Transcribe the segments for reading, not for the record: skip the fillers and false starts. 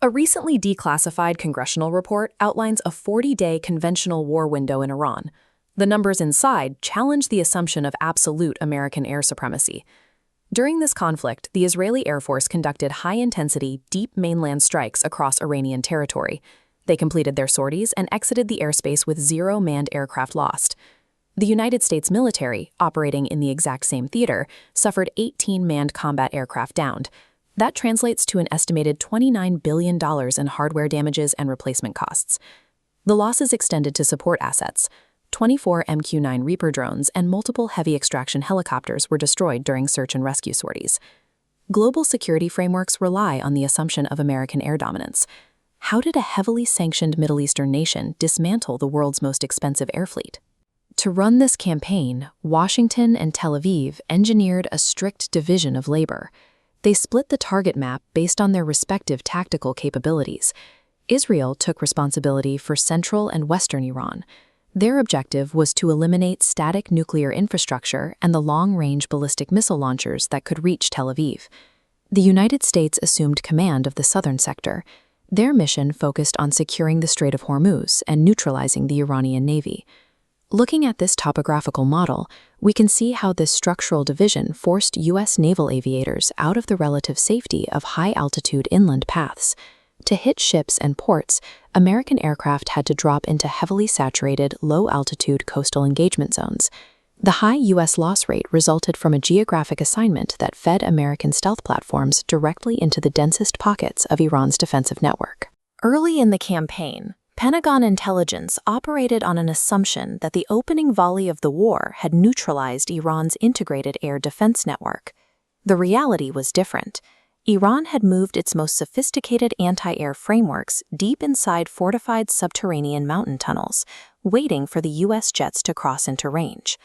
A recently declassified congressional report outlines a 40-day conventional war window in Iran. The numbers inside challenge the assumption of absolute American air supremacy. During this conflict, the Israeli Air Force conducted high-intensity, deep mainland strikes across Iranian territory. They completed their sorties and exited the airspace with 0 manned aircraft lost. The United States military, operating in the exact same theater, suffered 18 manned combat aircraft downed. That translates to an estimated $29 billion in hardware damages and replacement costs. The losses extended to support assets. 24 MQ-9 Reaper drones and multiple heavy extraction helicopters were destroyed during search and rescue sorties. Global security frameworks rely on the assumption of American air dominance. How did a heavily sanctioned Middle Eastern nation dismantle the world's most expensive air fleet? To run this campaign, Washington and Tel Aviv engineered a strict division of labor. They split the target map based on their respective tactical capabilities. Israel took responsibility for central and western Iran. Their objective was to eliminate static nuclear infrastructure and the long-range ballistic missile launchers that could reach Tel Aviv. The United States assumed command of the southern sector. Their mission focused on securing the Strait of Hormuz and neutralizing the Iranian Navy. Looking at this topographical model, we can see how this structural division forced U.S. naval aviators out of the relative safety of high-altitude inland paths. To hit ships and ports, American aircraft had to drop into heavily saturated, low-altitude coastal engagement zones. The high U.S. loss rate resulted from a geographic assignment that fed American stealth platforms directly into the densest pockets of Iran's defensive network. Early in the campaign, Pentagon intelligence operated on an assumption that the opening volley of the war had neutralized Iran's integrated air defense network. The reality was different. Iran had moved its most sophisticated anti-air frameworks deep inside fortified subterranean mountain tunnels, waiting for the U.S. jets to cross into range.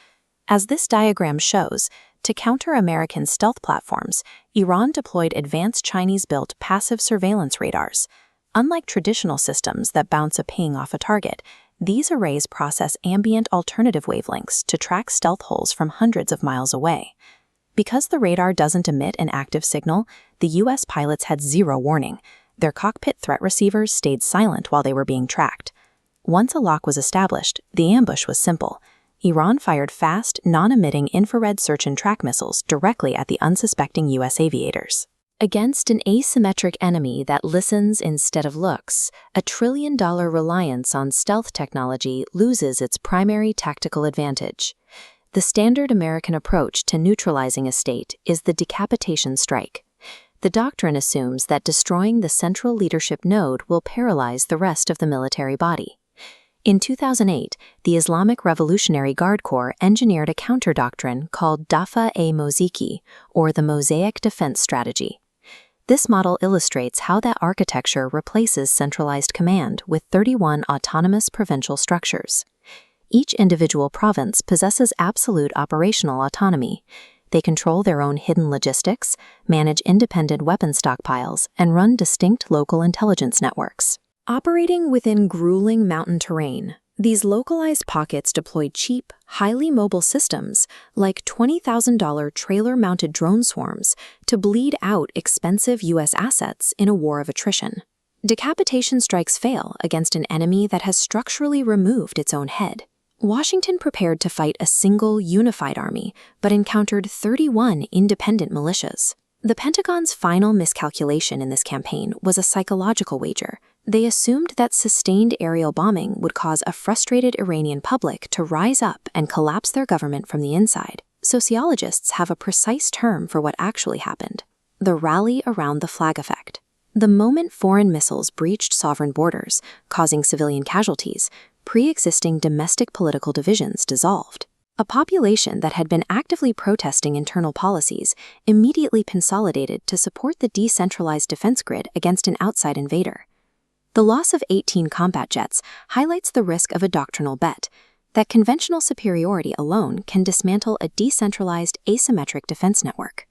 As this diagram shows, to counter American stealth platforms, Iran deployed advanced Chinese-built passive surveillance radars. Unlike traditional systems that bounce a ping off a target, these arrays process ambient alternative wavelengths to track stealth holes from hundreds of miles away. Because the radar doesn't emit an active signal, the U.S. pilots had zero warning. Their cockpit threat receivers stayed silent while they were being tracked. Once a lock was established, the ambush was simple. Iran fired fast, non-emitting infrared search and track missiles directly at the unsuspecting U.S. aviators. Against an asymmetric enemy that listens instead of looks, a trillion-dollar reliance on stealth technology loses its primary tactical advantage. The standard American approach to neutralizing a state is the decapitation strike. The doctrine assumes that destroying the central leadership node will paralyze the rest of the military body. In 2008, the Islamic Revolutionary Guard Corps engineered a counter-doctrine called Dafa-e-Mosiki, or the Mosaic Defense Strategy. This model illustrates how that architecture replaces centralized command with 31 autonomous provincial structures. Each individual province possesses absolute operational autonomy. They control their own hidden logistics, manage independent weapon stockpiles, and run distinct local intelligence networks. Operating within grueling mountain terrain, these localized pockets deploy cheap, highly mobile systems like $20,000 trailer-mounted drone swarms to bleed out expensive U.S. assets in a war of attrition. Decapitation strikes fail against an enemy that has structurally removed its own head. Washington prepared to fight a single, unified army, but encountered 31 independent militias. The Pentagon's final miscalculation in this campaign was a psychological wager. They assumed that sustained aerial bombing would cause a frustrated Iranian public to rise up and collapse their government from the inside. Sociologists have a precise term for what actually happened: the rally around the flag effect. The moment foreign missiles breached sovereign borders, causing civilian casualties, pre-existing domestic political divisions dissolved. A population that had been actively protesting internal policies immediately consolidated to support the decentralized defense grid against an outside invader. The loss of 18 combat jets highlights the risk of a doctrinal bet that conventional superiority alone can dismantle a decentralized asymmetric defense network.